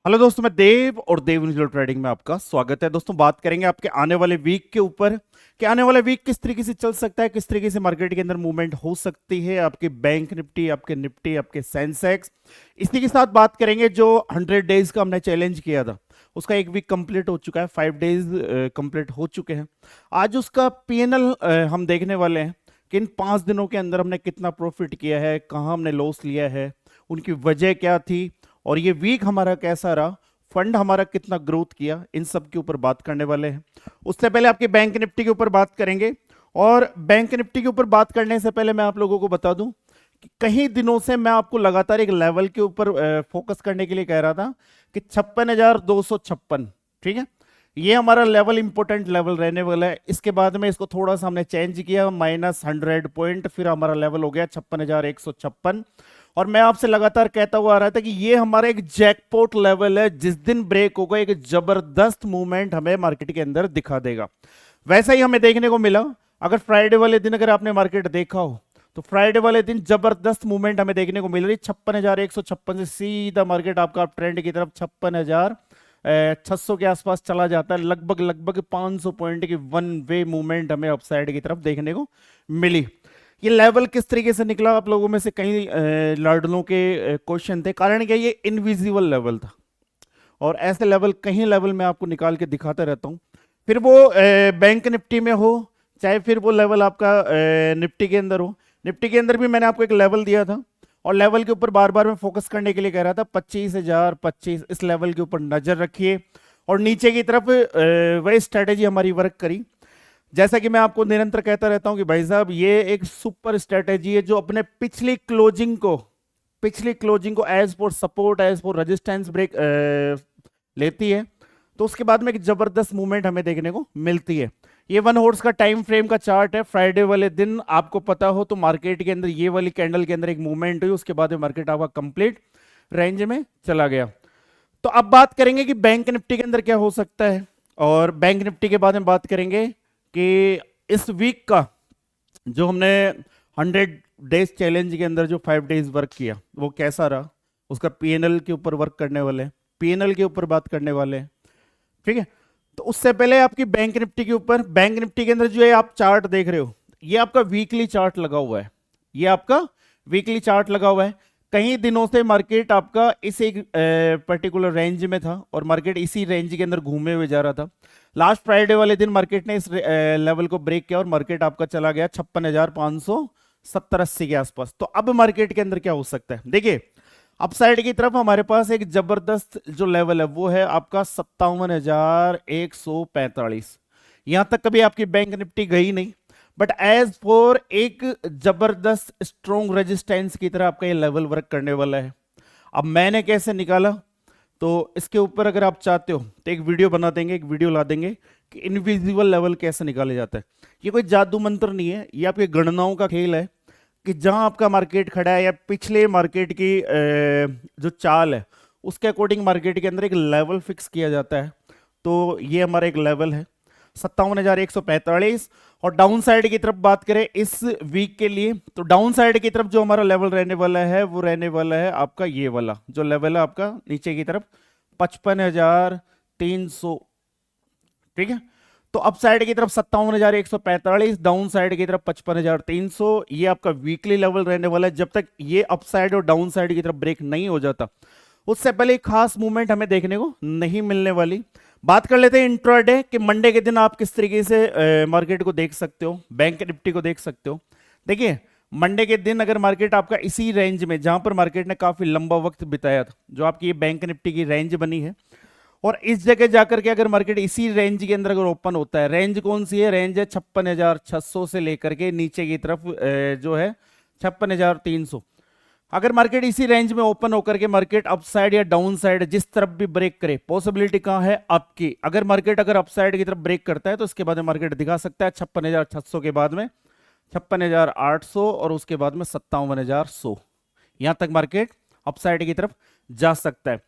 Hello दोस्तों, मैं देव और देव इंडिविजुअल ट्रेडिंग में आपका स्वागत है। दोस्तों, बात करेंगे आपके आने वाले वीक के ऊपर कि आने वाला वीक किस तरीके से चल सकता है, किस तरीके से मार्केट के अंदर मूवमेंट हो सकती है, आपके बैंक निफ्टी, आपके निफ्टी, आपके सेंसेक्स। इसी के साथ बात करेंगे जो 100 डेज का हमने चैलेंज किया था, उसका एक वीक कंप्लीट हो चुका है, 5 डेज कंप्लीट हो चुके हैं। आज उसका पीएनएल हम देखने वाले हैं कि इन 5 दिनों के अंदर हमने कितना प्रॉफिट किया है, कहाँ हमने लॉस लिया है, उनकी वजह क्या थी, और ये वीक हमारा कैसा रहा, फंड हमारा कितना ग्रोथ किया, इन सब के ऊपर बात करने वाले हैं। उससे पहले आपके बैंक निफ्टी के ऊपर बात करेंगे। और बैंक निफ्टी के ऊपर बात करने से पहले मैं आप लोगों को बता दूं कि कई दिनों से मैं आपको लगातार एक लेवल के ऊपर फोकस करने के लिए कह रहा था कि 56,256। ठीक है, ये हमारा लेवल इंपॉर्टेंट लेवल रहने वाला है। इसके बाद में इसको थोड़ा सा हमने चेंज किया, -100 पॉइंट, फिर हमारा लेवल हो गया 56,156। और मैं आपसे लगातार कहता हुआ आ रहा था कि ये हमारा एक जैकपॉट लेवल है, जिस दिन ब्रेक होगा एक जबरदस्त मूवमेंट हमें मार्केट के अंदर दिखा देगा। वैसा ही हमें देखने को मिला। अगर फ्राइडे वाले दिन अगर आपने मार्केट देखा हो तो फ्राइडे वाले दिन जबरदस्त मूवमेंट हमें देखने को मिल रही। 56,156 से सीधा मार्केट आपका ट्रेंड की तरफ 56,600 के आसपास चला जाता है। लगभग लगभग 500 पॉइंट की वन वे मूवमेंट हमें अपसाइड की तरफ देखने को मिली। ये लेवल किस तरीके से निकला, आप लोगों में से कई लाडलों के क्वेश्चन थे। कारण क्या, ये इनविजिबल लेवल था, और ऐसे लेवल कहीं लेवल मैं आपको निकाल के दिखाता रहता हूं। फिर वो बैंक निफ्टी में हो, चाहे फिर वो लेवल आपका निफ्टी के अंदर हो। निफ्टी के अंदर भी मैंने आपको एक लेवल दिया था, और लेवल के ऊपर बार बार मैं फोकस करने के लिए कह रहा था 25,025। इस लेवल के ऊपर नजर रखिए, और नीचे की तरफ वही स्ट्रेटेजी हमारी वर्क करी। जैसा कि मैं आपको निरंतर कहता रहता हूं कि भाई साहब, ये एक सुपर स्ट्रेटेजी है जो अपने पिछली क्लोजिंग को as per support, as per resistance break लेती है। तो उसके बाद में एक जबरदस्त मूवमेंट हमें देखने को मिलती है। ये 1 हॉर्स का टाइम फ्रेम का चार्ट है। फ्राइडे वाले दिन आपको पता हो तो मार्केट के अंदर ये वाली कैंडल के अंदर एक मूवमेंट हुई, उसके बाद में मार्केट आपका कंप्लीट रेंज में चला गया। तो अब बात करेंगे कि बैंक निफ्टी के अंदर क्या हो सकता है, और बैंक निफ्टी के बाद में बात करेंगे कि इस वीक का जो हमने 100 डेज चैलेंज के अंदर जो 5 डेज वर्क किया वो कैसा रहा, उसका पीएनएल के ऊपर वर्क करने वाले हैं, पीएनएल के ऊपर बात करने वाले हैं। ठीक है, तो उससे पहले आपकी बैंक निफ्टी के ऊपर, बैंक निफ्टी के अंदर जो है आप चार्ट देख रहे हो, ये आपका वीकली चार्ट लगा हुआ है। ये आपका वीकली चार्ट लगा हुआ है। कई दिनों से मार्केट आपका इस एक पर्टिकुलर रेंज में था, और मार्केट इसी रेंज के अंदर घूमे हुए जा रहा था। लास्ट फ्राइडे वाले दिन मार्केट ने इस लेवल को ब्रेक किया, और मार्केट आपका चला गया 56,570-80 के आसपास। तो अब मार्केट के अंदर क्या हो सकता है, देखिए अपसाइड की तरफ हमारे पास एक जबरदस्त जो लेवल है वो है आपका 57,145। यहां तक कभी आपकी बैंक निफ्टी गई नहीं, बट एज फॉर एक जबरदस्त स्ट्रॉन्ग रेजिस्टेंस की तरह आपका ये लेवल वर्क करने वाला है। अब मैंने कैसे निकाला, तो इसके ऊपर अगर आप चाहते हो तो एक वीडियो बना देंगे, एक वीडियो ला देंगे कि इनविजिबल लेवल कैसे निकाले जाता है। ये कोई जादू मंत्र नहीं है, ये आपकी गणनाओं का खेल है कि जहां आपका मार्केट खड़ा है या पिछले मार्केट की जो चाल है उसके अकॉर्डिंग मार्केट के अंदर एक लेवल फिक्स किया जाता है। तो ये हमारा एक लेवल है 57,145। और डाउन साइड की तरफ बात करें इस वीक के लिए, तो डाउन साइड की तरफ जो हमारा लेवल रहने वाला है वो रहने वाला है आपका ये वाला जो लेवल है आपका नीचे की तरफ 55,300। ठीक है, तो अप साइड की तरफ 57,145, डाउन साइड की तरफ 55,300। ये आपका वीकली लेवल रहने वाला है। जब तक ये अप साइड और डाउन साइड की तरफ ब्रेक नहीं हो जाता, उससे पहले एक खास मूवमेंट हमें देखने को नहीं मिलने वाली। बात कर लेते हैं इंट्राडे कि मंडे के दिन आप किस तरीके से मार्केट को देख सकते हो, बैंक निफ्टी को देख सकते हो। देखिए, मंडे के दिन अगर मार्केट आपका इसी रेंज में, जहां पर मार्केट ने काफी लंबा वक्त बिताया था, जो आपकी ये बैंक निफ्टी की रेंज बनी है, और इस जगह जाकर के अगर मार्केट इसी रेंज के अंदर अगर ओपन होता है, रेंज कौन सी है, रेंज है 56,600 से लेकर के नीचे की तरफ जो है 56,300। अगर मार्केट इसी रेंज में ओपन होकर के मार्केट अपसाइड या डाउन साइड जिस तरफ भी ब्रेक करे, पॉसिबिलिटी कहां है आपकी, अगर मार्केट अगर अपसाइड की तरफ ब्रेक करता है तो उसके बाद मार्केट दिखा सकता है 56,600 के बाद में 56,800, और उसके बाद में 57,100। यहां तक मार्केट अपसाइड की तरफ जा सकता है।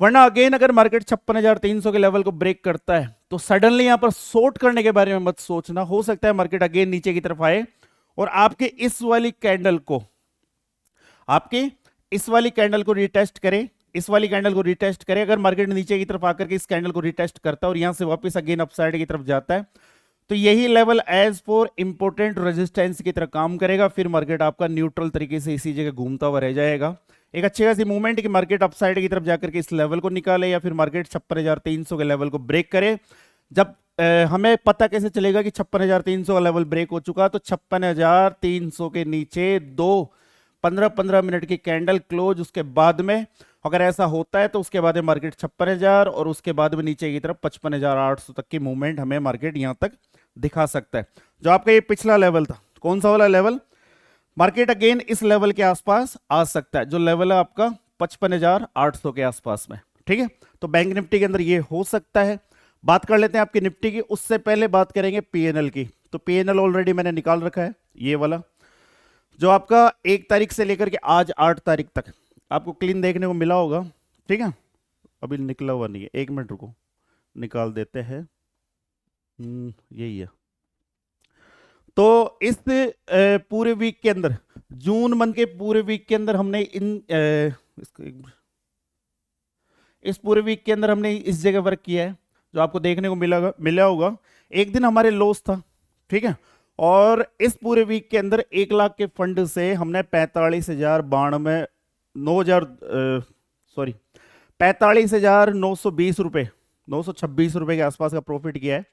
वरना अगेन अगर मार्केट 56,300 के लेवल को ब्रेक करता है तो सडनली यहां पर शॉर्ट करने के बारे में मत सोचना। हो सकता है मार्केट अगेन नीचे की तरफ आए और आपके इस वाली कैंडल को रिटेस्ट करें, इस वाली कैंडल को रिटेस्ट करे, अगर मार्केट नीचे की तरफ आकर के इस कैंडल को रिटेस्ट करता है और यहां से वापस अगेन अपसाइड की तरफ जाता है, तो यही level as per important resistance की तरह काम करेगा। फिर मार्केट आपका न्यूट्रल तरीके से इसी जगह घूमता हुआ रह जाएगा। एक अच्छी खासी मूवमेंट कि मार्केट अपसाइड की तरफ जाकर के इस लेवल को निकाले या फिर मार्केट 56,300 के लेवल को ब्रेक करे। जब हमें पता कैसे चलेगा कि 56,300 का लेवल ब्रेक हो चुका, तो 56,300 के नीचे दो 15-15 मिनट की कैंडल क्लोज, उसके बाद में अगर ऐसा होता है तो उसके बाद में मार्केट 56,000 और उसके बाद में नीचे की तरफ 55,800 तक की मूवमेंट हमें मार्केट यहां तक दिखा सकता है। जो आपका ये पिछला लेवल था, कौन सा वाला लेवल, मार्केट अगेन इस लेवल के आसपास आ सकता है, जो लेवल है आपका 55,800 के आसपास में। ठीक है, तो बैंक निफ्टी के अंदर ये हो सकता है। बात कर लेते हैं आपकी निफ्टी की, उससे पहले बात करेंगे पीएनएल की। तो पीएनएल ऑलरेडी मैंने निकाल रखा है, ये वाला जो आपका 1 तारीख से लेकर के आज 8 तारीख तक आपको क्लीन देखने को मिला होगा। ठीक है, अभी निकला हुआ नहीं है, 1 मिनट रुको, निकाल देते हैं। यही है। तो इस पूरे वीक के अंदर, जून मंथ के पूरे वीक के अंदर हमने इस पूरे वीक के अंदर हमने इस जगह वर्क किया है, जो आपको देखने को मिला होगा। एक दिन हमारे लॉस था, ठीक है, और इस पूरे वीक के अंदर 1 लाख के फंड से हमने 45,920 रुपए, 926 रुपए के आसपास का प्रॉफिट किया है,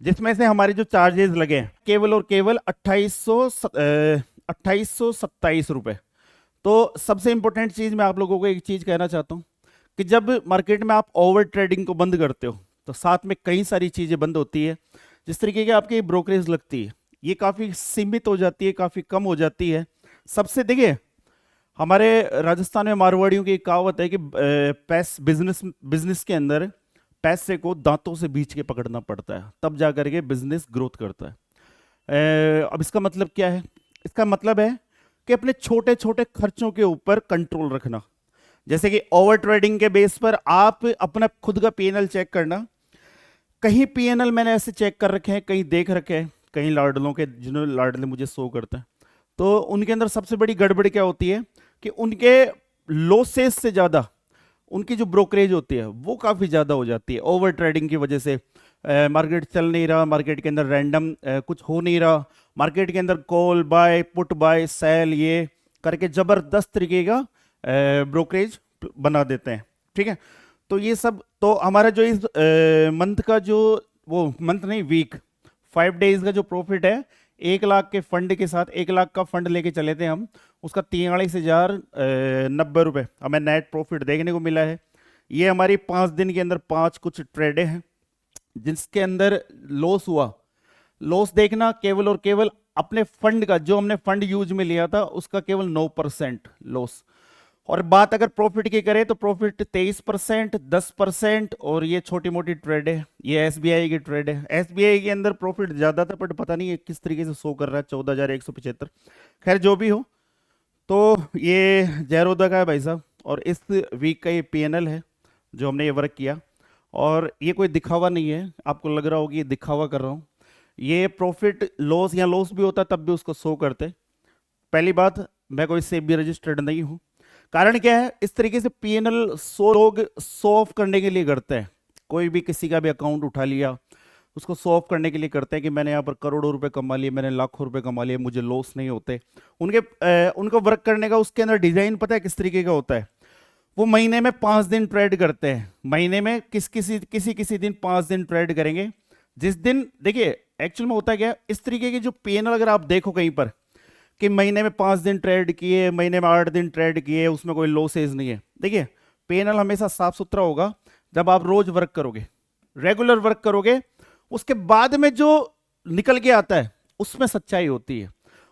जिसमें से हमारे जो चार्जेस लगे हैं केवल और केवल 2827 रुपए। तो सबसे इंपॉर्टेंट चीज मैं आप लोगों को एक चीज कहना चाहता हूं कि जब मार्केट में आप ओवर ट्रेडिंग को बंद करते हो तो साथ में कई सारी चीजें बंद होती है। जिस तरीके की आपकी ब्रोकरेज लगती है, ये काफी सीमित हो जाती है, काफी कम हो जाती है। सबसे देखिए, हमारे राजस्थान में मारवाड़ियों की एक कहावत है कि बिजनेस के अंदर पैसे को दांतों से बीच के पकड़ना पड़ता है, तब जाकर के बिजनेस ग्रोथ करता है। अब इसका मतलब क्या है? इसका मतलब है कि अपने छोटे छोटे खर्चों के ऊपर कंट्रोल रखना। जैसे कि ओवर ट्रेडिंग के बेस पर आप अपना खुद का पीएनएल चेक करना। कहीं पीएनएल मैंने ऐसे चेक कर रखे हैं, कहीं देख रखे हैं, कहीं लाडलों के, जिन्होंने लाडले मुझे शो करते हैं, तो उनके अंदर सबसे बड़ी गड़बड़ी क्या होती है कि उनके लॉसेस से ज्यादा उनकी जो ब्रोकरेज होती है वो काफी ज्यादा हो जाती है ओवर ट्रेडिंग की वजह से। मार्केट चल नहीं रहा, मार्केट के अंदर रैंडम कुछ हो नहीं रहा, मार्केट के अंदर call buy put buy sell ये करके जबरदस्त तरीके का ब्रोकरेज बना देते हैं। ठीक है, तो ये सब, तो हमारा जो इस मंथ का जो, वो मंथ नहीं, वीक 5 डेज का जो प्रॉफिट है, 1 लाख के फंड के साथ, 1 लाख का फंड लेके चले थे हम, उसका 43,090 रुपये हमें नेट प्रॉफिट देखने को मिला है। ये हमारी 5 दिन के अंदर 5 कुछ ट्रेडें हैं जिसके अंदर लॉस हुआ। लॉस देखना केवल और केवल अपने फंड का, जो हमने फंड यूज में लिया था उसका केवल 9% लॉस। और बात अगर प्रॉफिट की करें तो प्रॉफिट 23%, 10%, और ये छोटी मोटी ट्रेड है, ये एसबीआई की ट्रेड है। एसबीआई के अंदर प्रॉफिट ज्यादा था, बट पता नहीं किस तरीके से शो कर रहा है, 14,175। खैर जो भी हो, तो ये जयरोदा का है भाई साहब, और इस वीक का ये पीएनएल है जो हमने ये वर्क किया। और ये कोई दिखावा नहीं है, आपको लग रहा होगा ये दिखावा कर रहा हूँ, ये प्रॉफिट लॉस या लॉस भी होता तब भी उसको शो करते। पहली बात, मैं कोई सेबी रजिस्टर्ड नहीं हूँ। कारण क्या है, इस तरीके से पीएनएल लोग शो ऑफ करने के लिए करते हैं। कोई भी किसी का भी अकाउंट उठा लिया, उसको शो ऑफ करने के लिए करते हैं कि मैंने यहाँ पर करोड़ों रुपए कमा लिए, मैंने लाखों रुपए कमा लिए, मुझे लॉस नहीं होते। उनका वर्क करने का उसके अंदर डिजाइन पता है किस तरीके का होता है? वो महीने में 5 दिन ट्रेड करते हैं, महीने में किसी दिन 5 दिन ट्रेड करेंगे। जिस दिन, देखिए एक्चुअल में होता क्या है, इस तरीके की जो पीएनएल अगर आप देखो कहीं पर कि महीने में 5 दिन ट्रेड किए, महीने में 8 दिन ट्रेड किए, उसमें कोई लॉसेज नहीं है। देखिए पीएनएल हमेशा साफ सुथरा होगा जब आप रोज वर्क करोगे, रेगुलर वर्क करोगे, उसके बाद में जो निकल के आता है उसमें सच्चाई होती है।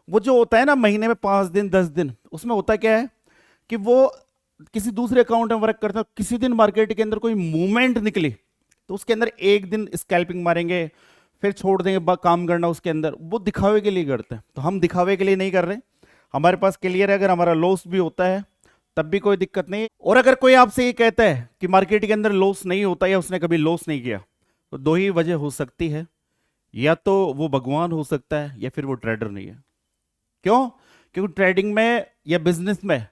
वो जो होता है ना महीने में 5 दिन 10 दिन, उसमें होता क्या है कि वो किसी दूसरे अकाउंट में वर्क करता है, किसी दिन मार्केट के अंदर कोई मूवमेंट निकली तो उसके अंदर एक दिन स्कैल्पिंग मारेंगे, फिर छोड़ देंगे काम करना उसके अंदर। वो दिखावे के लिए करते हैं, तो हम दिखावे के लिए नहीं कर रहे, हमारे पास क्लियर है। अगर हमारा लॉस भी होता है तब भी कोई दिक्कत नहीं है। और अगर कोई आपसे ये कहता है कि मार्केट के अंदर लॉस नहीं होता या उसने कभी लॉस नहीं किया, तो 2 ही वजह हो सकती है, या तो वो भगवान हो सकता है या फिर वो ट्रेडर नहीं है। क्यों? क्योंकि ट्रेडिंग में या बिजनेस में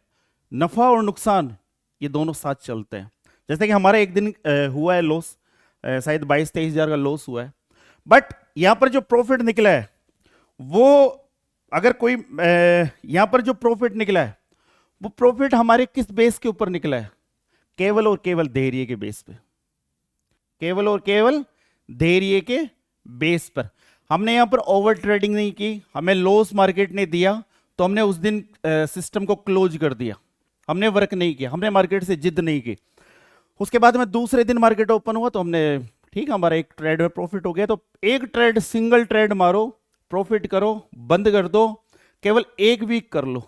नफा और नुकसान ये दोनों साथ चलते हैं। जैसे कि हमारा एक दिन हुआ है लॉस, शायद 22-23 हजार का लॉस हुआ है, बट यहां पर जो प्रॉफिट निकला है वो, अगर कोई यहां पर जो प्रॉफिट निकला है वो प्रॉफिट हमारे किस बेस के ऊपर निकला है? केवल और केवल धैर्य के बेस पे, केवल और केवल धैर्य के बेस पर। हमने यहां पर ओवर ट्रेडिंग नहीं की, हमें लॉस मार्केट ने दिया तो हमने उस दिन सिस्टम को क्लोज कर दिया, हमने वर्क नहीं किया, हमने मार्केट से जिद नहीं की। उसके बाद में दूसरे दिन मार्केट ओपन हुआ तो हमने, ठीक है, हमारा एक ट्रेड में प्रॉफिट हो गया, तो एक ट्रेड, सिंगल ट्रेड मारो, प्रॉफिट करो, बंद कर दो, केवल एक वीक कर लो,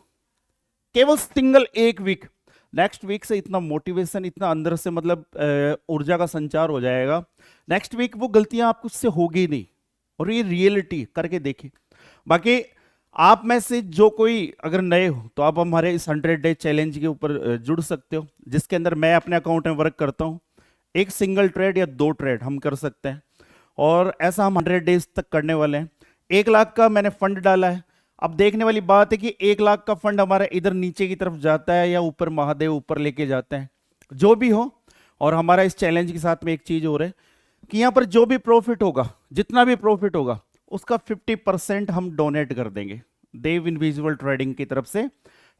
केवल सिंगल एक वीक। नेक्स्ट वीक से इतना मोटिवेशन, इतना अंदर से मतलब ऊर्जा का संचार हो जाएगा, नेक्स्ट वीक वो गलतियां आपको उससे होगी नहीं। और ये रियलिटी करके देखिए। बाकी आप में से जो कोई अगर नए हो तो आप हमारे इस 100 डे चैलेंज के ऊपर जुड़ सकते हो, जिसके अंदर मैं अपने अकाउंट में वर्क करता हूं। एक सिंगल ट्रेड या 2 ट्रेड हम कर सकते हैं, और ऐसा हम 100 डेज तक करने वाले हैं। 1 लाख का मैंने फंड डाला है। अब देखने वाली बात है कि 1 लाख का फंड हमारा इधर नीचे की तरफ जाता है या ऊपर महादेव ऊपर लेके जाते हैं, जो भी हो। और हमारा इस चैलेंज के साथ में एक चीज हो रहा है कि यहां पर जो भी प्रॉफिट होगा, जितना भी प्रॉफिट होगा, उसका 50% हम डोनेट कर देंगे। देव इनविजिबल ट्रेडिंग की तरफ से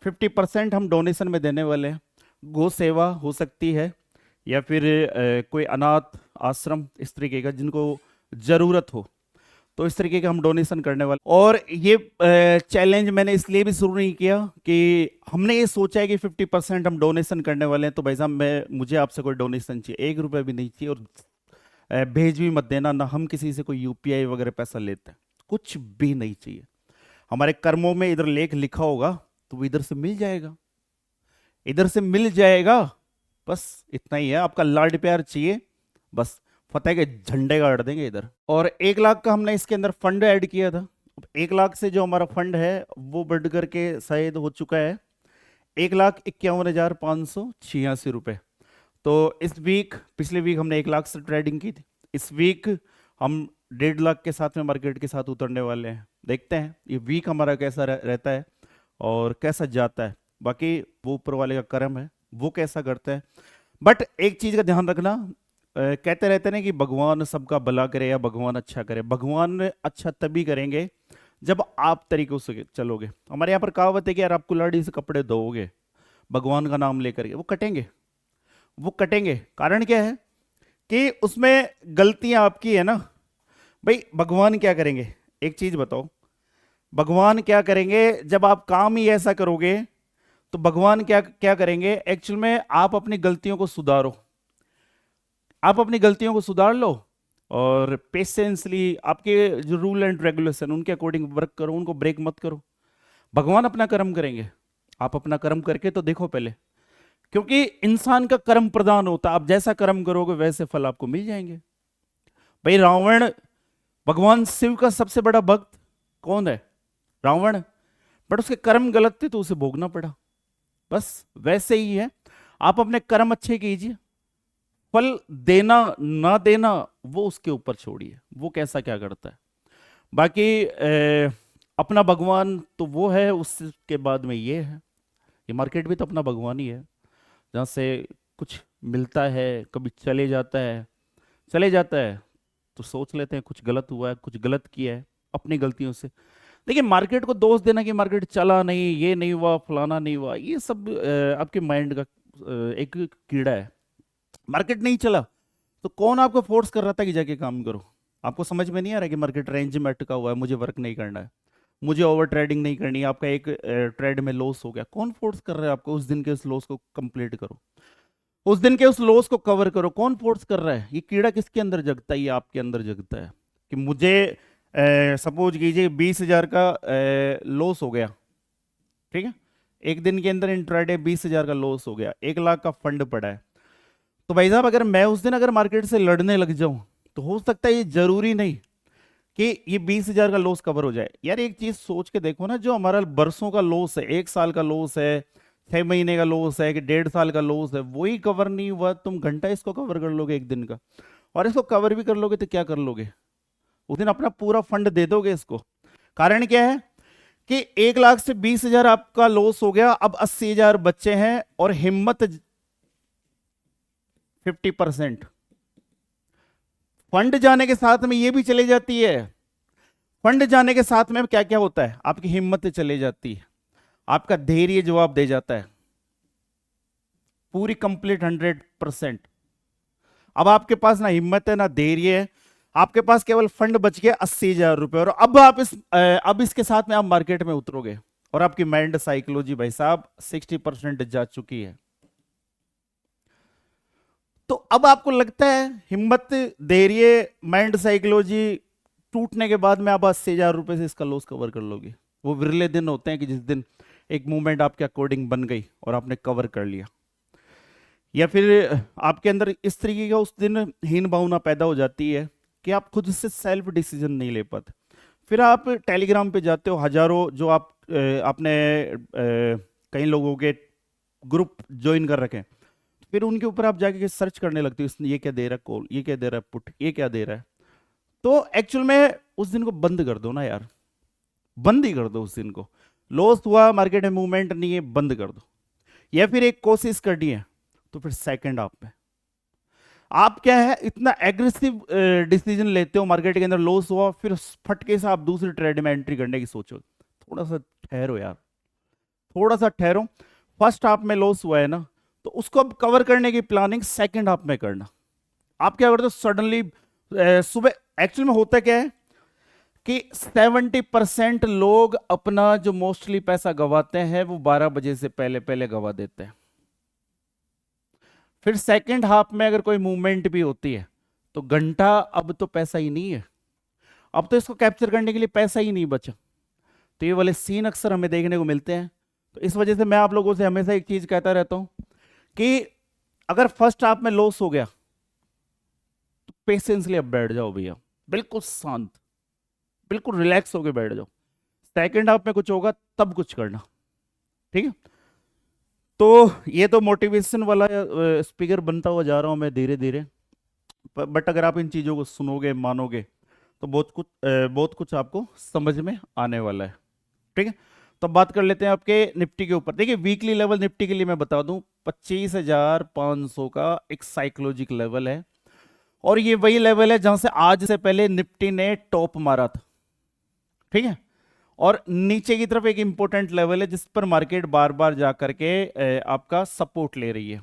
50% हम डोनेशन में देने वाले हैं। गो सेवा हो सकती है, या फिर कोई अनाथ आश्रम इस तरीके का जिनको जरूरत हो, तो इस तरीके का हम डोनेशन करने वाले। और ये चैलेंज मैंने इसलिए भी शुरू नहीं किया कि हमने ये सोचा है कि 50% हम डोनेशन करने वाले हैं, तो भाई साहब मुझे आपसे कोई डोनेशन चाहिए, 1 रुपया भी नहीं चाहिए, और भेज भी मत देना, ना हम किसी से कोई यूपीआई वगैरह पैसा लेते हैं, कुछ भी नहीं चाहिए। हमारे कर्मों में इधर लेख लिखा होगा तो वो इधर से मिल जाएगा, इधर से मिल जाएगा, बस इतना ही है। आपका लाड प्यार चाहिए, बस फतेह के झंडे गाड़ देंगे इधर। और 1 लाख का हमने इसके अंदर फंड ऐड किया था। 1 लाख से जो हमारा फंड है वो बढ़ करके शायद हो चुका है 1,51,586 रुपए। तो इस वीक, पिछले वीक हमने 1 लाख से ट्रेडिंग की थी, इस वीक हम 1.5 लाख के साथ में मार्केट के साथ उतरने वाले हैं। देखते हैं ये वीक हमारा कैसा रहता है और कैसा जाता है। बाकी वो ऊपर वाले का कर्म है, वो कैसा करता है। बट एक चीज का ध्यान रखना, कहते रहते हैं कि भगवान सबका भला करे या भगवान अच्छा करे। भगवान अच्छा तभी करेंगे जब आप तरीकों से चलोगे। हमारे यहाँ पर कहावत है कि यार आप कुल्हाड़ी से कपड़े धोओगे भगवान का नाम लेकर के, वो कटेंगे, वो कटेंगे। कारण क्या है कि उसमें गलतियां आपकी है ना। भाई भगवान क्या करेंगे, एक चीज बताओ, भगवान क्या करेंगे जब आप काम ही ऐसा करोगे? तो भगवान क्या क्या करेंगे एक्चुअल में, आप अपनी गलतियों को सुधारो, आप अपनी गलतियों को सुधार लो, और पेशेंसली आपके जो रूल एंड रेगुलेशन उनके अकॉर्डिंग वर्क करो, उनको ब्रेक मत करो। भगवान अपना कर्म करेंगे, आप अपना कर्म करके तो देखो पहले, क्योंकि इंसान का कर्म प्रधान होता है। आप जैसा कर्म करोगे वैसे फल आपको मिल जाएंगे। भाई रावण, भगवान शिव का सबसे बड़ा भक्त कौन है? रावण। बट उसके कर्म गलत थे तो उसे भोगना पड़ा। बस वैसे ही है, आप अपने कर्म अच्छे कीजिए, फल देना ना देना वो उसके ऊपर छोड़िए, वो कैसा क्या करता है। बाकी अपना भगवान तो वो है, उसके बाद में ये है, ये मार्केट भी तो अपना भगवान ही है, जहाँ से कुछ मिलता है, कभी चले जाता है, चले जाता है तो सोच लेते हैं कुछ गलत हुआ है, कुछ गलत किया है अपनी गलतियों से। देखिए मार्केट को दोष देना कि मार्केट चला नहीं, ये नहीं हुआ, फलाना नहीं हुआ, ये सब आपके माइंड का एक कीड़ा है। मार्केट नहीं चला तो कौन आपको फोर्स कर रहा था कि जाके काम करो? आपको समझ में नहीं आ रहा कि मार्केट रेंज में अटका हुआ है, मुझे वर्क नहीं करना है, मुझे ओवर ट्रेडिंग नहीं करनी है। आपका एक ट्रेड में लॉस हो गया, कौन फोर्स कर रहा है आपको? उस दिन के उस लॉस को कंप्लीट करो, उस दिन के उस लॉस को कवर करो। कौन फोर्स कर रहा है? ये कीड़ा किसके अंदर जगता है? ये आपके अंदर जगता है कि मुझे सपोज कीजिए 20,000 का लॉस हो गया, ठीक है, एक दिन के अंदर इंट्राडे 20,000 का लॉस हो गया, 1 लाख का फंड पड़ा है। तो भाई साहब अगर मैं उस दिन अगर मार्केट से लड़ने लग जाऊं तो हो सकता है, ये जरूरी नहीं कि ये 20,000 का लॉस कवर हो जाए। यार एक चीज सोच के देखो ना, जो हमारा बरसों का लॉस है, 1 साल का लॉस है, 6 महीने का लॉस है, कि 1.5 साल का लॉस है, वही कवर नहीं हुआ, तुम घंटा इसको कवर कर लोगे एक दिन का। और इसको कवर भी कर लोगे तो क्या कर लोगे? उस दिन अपना पूरा फंड दे दोगे इसको। कारण क्या है कि 1 लाख से 20,000 आपका लॉस हो गया, अब 80,000 बच्चे हैं, और हिम्मत 50%। फंड जाने के साथ में ये भी चली जाती है। फंड जाने के साथ में क्या क्या होता है, आपकी हिम्मत चली जाती है, आपका धैर्य जवाब दे जाता है, पूरी कंप्लीट 100%। अब आपके पास ना हिम्मत है ना धैर्य है, आपके पास केवल फंड बच गया 80,000 रुपए, और अब आप अब इसके साथ में आप मार्केट में उतरोगे और आपकी माइंड साइकोलॉजी भाई साहब 60% जा चुकी है। तो अब आपको लगता है हिम्मत, धैर्य, माइंड साइकोलॉजी टूटने के बाद में आप 80,000 रुपए से इसका लॉस कवर कर लोगे। वो विरले दिन होते हैं कि जिस दिन एक मूवमेंट आपके अकॉर्डिंग बन गई और आपने कवर कर लिया, या फिर आपके अंदर इस तरीके का उस दिन हीन भावना पैदा हो जाती है कि आप खुद से सेल्फ डिसीजन नहीं ले पाते। फिर आप टेलीग्राम पे जाते हो, हजारों जो आप आपने कई लोगों के ग्रुप ज्वाइन कर रखे हैं, फिर उनके ऊपर आप जाके सर्च करने लगते हो, ये क्या दे रहा है कॉल, ये क्या दे रहा है पुट, ये क्या दे रहा है। तो एक्चुअल में उस दिन को बंद कर दो ना यार, बंद ही कर दो उस दिन को। लॉस हुआ, मार्केट में मूवमेंट नहीं है, बंद कर दो। या फिर एक कोशिश करनी है तो फिर सेकंड हाफ में आप क्या है इतना एग्रेसिव डिसीजन लेते हो, मार्केट के अंदर लॉस हुआ, फिर फटके से आप दूसरी ट्रेड में एंट्री करने की सोचो। थोड़ा सा ठहरो यार, थोड़ा सा ठहरो। फर्स्ट हाफ में लॉस हुआ है ना, तो उसको अब कवर करने की प्लानिंग सेकंड हाफ में करना। आप क्या करते हो सडनली सुबह, एक्चुअल में होता क्या है कि 70% लोग अपना जो मोस्टली पैसा गवाते हैं वो 12 बजे से पहले पहले गवा देते हैं। फिर सेकंड हाफ में अगर कोई मूवमेंट भी होती है तो घंटा, अब तो पैसा ही नहीं है, अब तो इसको कैप्चर करने के लिए पैसा ही नहीं बचा। तो ये वाले सीन अक्सर हमें देखने को मिलते हैं। तो इस वजह से मैं आप लोगों से हमेशा एक चीज कहता रहता हूं कि अगर फर्स्ट हाफ में लॉस हो गया तो पेशेंसली अब बैठ जाओ भैया, बिल्कुल शांत, बिल्कुल रिलैक्स होकर बैठ जाओ। सेकंड हाफ में कुछ होगा तब कुछ करना, ठीक है। तो ये तो मोटिवेशन वाला स्पीकर बनता हुआ जा रहा हूं मैं धीरे धीरे, बट अगर आप इन चीजों को सुनोगे, मानोगे, तो बहुत कुछ आपको समझ में आने वाला है, ठीक है। तो अब बात कर लेते हैं आपके निफ्टी के ऊपर। देखिए वीकली लेवल निफ्टी के लिए मैं बता दूं 25,500 का एक साइकोलॉजिक लेवल है, और ये वही लेवल है जहां से आज से पहले निफ्टी ने टॉप मारा था, ठीक है। और नीचे की तरफ एक इंपॉर्टेंट लेवल है जिस पर मार्केट बार बार जा करके आपका सपोर्ट ले रही है,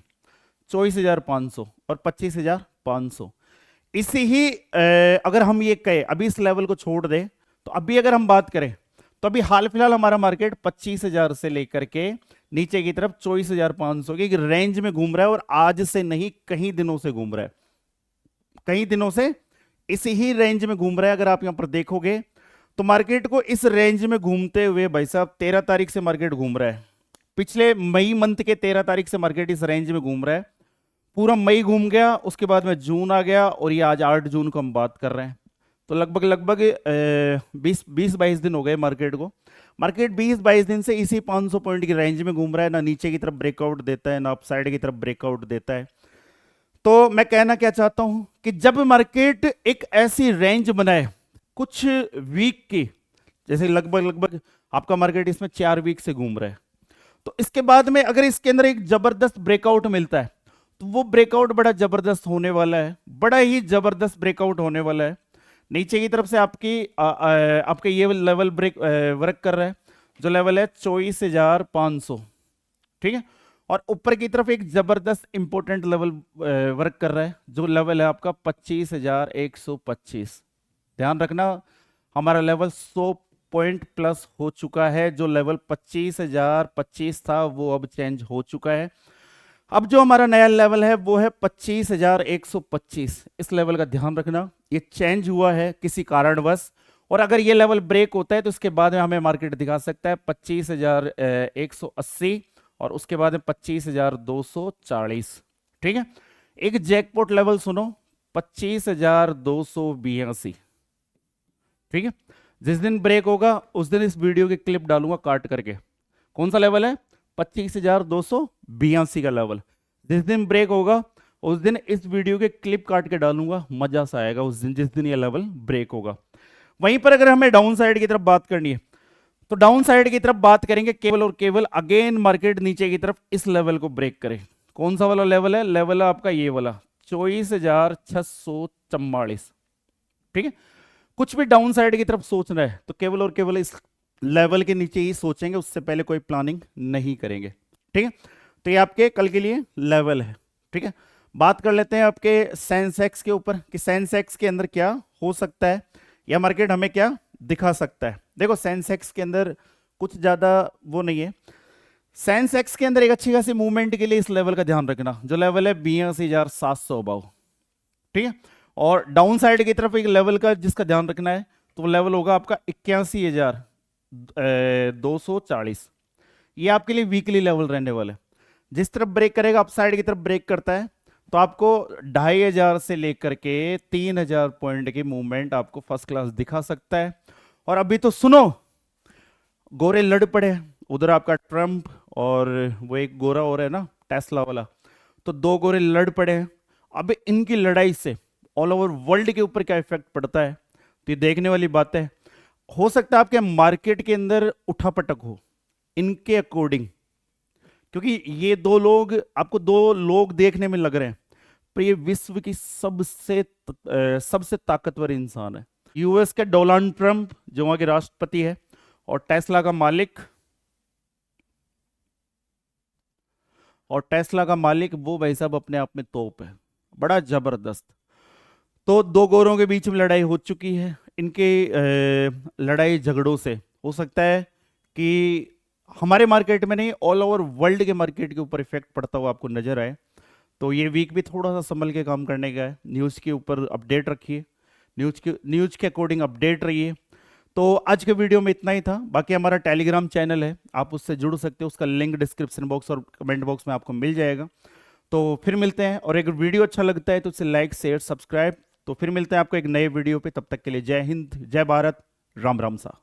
24,500 और 25,500। इसी ही अगर हम ये कहें अभी इस लेवल को छोड़ दें, तो अभी अगर हम बात करें तो अभी हाल फिलहाल हमारा मार्केट 25,000 से लेकर के नीचे की तरफ 24,500 की रेंज में घूम रहा है, और आज से नहीं कई दिनों से घूम रहा है, कई दिनों से इसी ही रेंज में घूम रहा है। अगर आप यहां पर देखोगे तो मार्केट को इस रेंज में घूमते हुए भाई साहब 13 तारीख से मार्केट घूम रहा है, पिछले मई मंथ के 13 तारीख से मार्केट इस रेंज में घूम रहा है, पूरा मई घूम गया, उसके बाद में जून आ गया, और ये आज 8 जून को हम बात कर रहे हैं। तो लगभग 20-22 दिन हो गए मार्केट को। मार्केट 20-22 दिन से इसी 500 पॉइंट की रेंज में घूम रहा है, ना नीचे की तरफ ब्रेकआउट देता है ना अप साइड की तरफ ब्रेकआउट देता है। तो मैं कहना क्या चाहता हूं कि जब मार्केट एक ऐसी रेंज बनाए कुछ वीक की, जैसे लगभग आपका मार्केट इसमें 4 वीक से घूम रहा है, तो इसके बाद में अगर इसके अंदर एक जबरदस्त ब्रेकआउट मिलता है तो वो ब्रेकआउट बड़ा जबरदस्त होने वाला है, बड़ा ही जबरदस्त ब्रेकआउट होने वाला है। नीचे की तरफ से आपके ये लेवल ब्रेक वर्क कर रहा है, जो लेवल है 24,500, ठीक है। और ऊपर की तरफ एक जबरदस्त इंपॉर्टेंट लेवल वर्क कर रहा है, जो लेवल है आपका 25,125। ध्यान रखना हमारा लेवल 100 पॉइंट प्लस हो चुका है, जो लेवल 25,025 था वो अब चेंज हो चुका है। अब जो हमारा नया लेवल है वो है 25,125। इस लेवल का ध्यान रखना, ये चेंज हुआ है किसी कारणवश, और अगर ये लेवल ब्रेक होता है तो इसके बाद में हमें मार्केट दिखा सकता है 25,180, और उसके बाद में 25,240, ठीक है। एक जैकपॉट लेवल सुनो, 25,282, ठीक है। जिस दिन ब्रेक होगा उस दिन इस वीडियो की क्लिप डालूंगा काट करके। कौन सा लेवल है? 25,282 का लेवल। जिस दिन ब्रेक होगा उस दिन इस वीडियो के क्लिप काट के डालूंगा, मजा सा आएगा उस दिन जिस दिन ये लेवल ब्रेक होगा। वहीं पर अगर हमें डाउन साइड की तरफ बात करनी है तो डाउन साइड की तरफ बात करेंगे केवल और केवल अगेन मार्केट नीचे की तरफ इस लेवल को ब्रेक करे। कौन सा वाला लेवल है? लेवल है आपका ये वाला 24,644। ठीक है, कुछ भी डाउन साइड की तरफ सोचना है तो केवल और केवल इस लेवल के नीचे ही सोचेंगे, उससे पहले कोई प्लानिंग नहीं करेंगे। ठीक है, तो ये आपके कल के लिए लेवल है। ठीक है, बात कर लेते हैं आपके सेंसेक्स के ऊपर कि सेंसेक्स के अंदर क्या हो सकता है या मार्केट हमें क्या दिखा सकता है। देखो सेंसेक्स के अंदर कुछ ज्यादा वो नहीं है। सेंसेक्स के अंदर एक अच्छी खासी मूवमेंट के लिए इस लेवल का ध्यान रखना, जो लेवल है 82,700 अबाव। ठीक है, और डाउन साइड की तरफ एक लेवल का जिसका ध्यान रखना है, तो वो लेवल होगा आपका 81,240। ये आपके लिए वीकली लेवल रहने वाला है। जिस तरफ ब्रेक करेगा, अप साइड की तरफ ब्रेक करता है, तो आपको 2,500 से लेकर के 3,000 पॉइंट की मूवमेंट आपको फर्स्ट क्लास दिखा सकता है। और अभी तो सुनो, गोरे लड़ पड़े हैं। उधर आपका ट्रम्प और वो एक गोरा हो रहा है ना टेस्ला वाला, तो दो गोरे लड़ पड़े हैं। अब इनकी लड़ाई से ऑल ओवर वर्ल्ड के ऊपर क्या इफेक्ट पड़ता है, तो ये देखने वाली बात है। हो सकता है आपके मार्केट के अंदर उठापटक हो इनके अकॉर्डिंग, क्योंकि ये दो लोग आपको दो लोग देखने में लग रहे हैं, पर ये विश्व की सबसे ताकतवर इंसान है। यूएस के डोनाल्ड ट्रंप जो वहां के राष्ट्रपति है, और टेस्ला का मालिक, वो भाई साहब अपने आप में तोप है, बड़ा जबरदस्त। तो दो गोरों के बीच में लड़ाई हो चुकी है। इनके लड़ाई झगड़ों से हो सकता है कि हमारे मार्केट में नहीं, ऑल ओवर वर्ल्ड के मार्केट के ऊपर इफेक्ट पड़ता हुआ आपको नजर आए। तो ये वीक भी थोड़ा सा संभल के काम करने का है। न्यूज़ के ऊपर अपडेट रखिए, न्यूज़ के अकॉर्डिंग अपडेट रहिए। तो आज के वीडियो में इतना ही था। बाकी हमारा टेलीग्राम चैनल है, आप उससे जुड़ सकते हो, उसका लिंक डिस्क्रिप्शन बॉक्स और कमेंट बॉक्स में आपको मिल जाएगा। तो फिर मिलते हैं, और अगर वीडियो अच्छा लगता है तो उसे लाइक शेयर सब्सक्राइब। तो फिर मिलते हैं आपको एक नए वीडियो पे, तब तक के लिए जय हिंद, जय भारत, राम राम सा।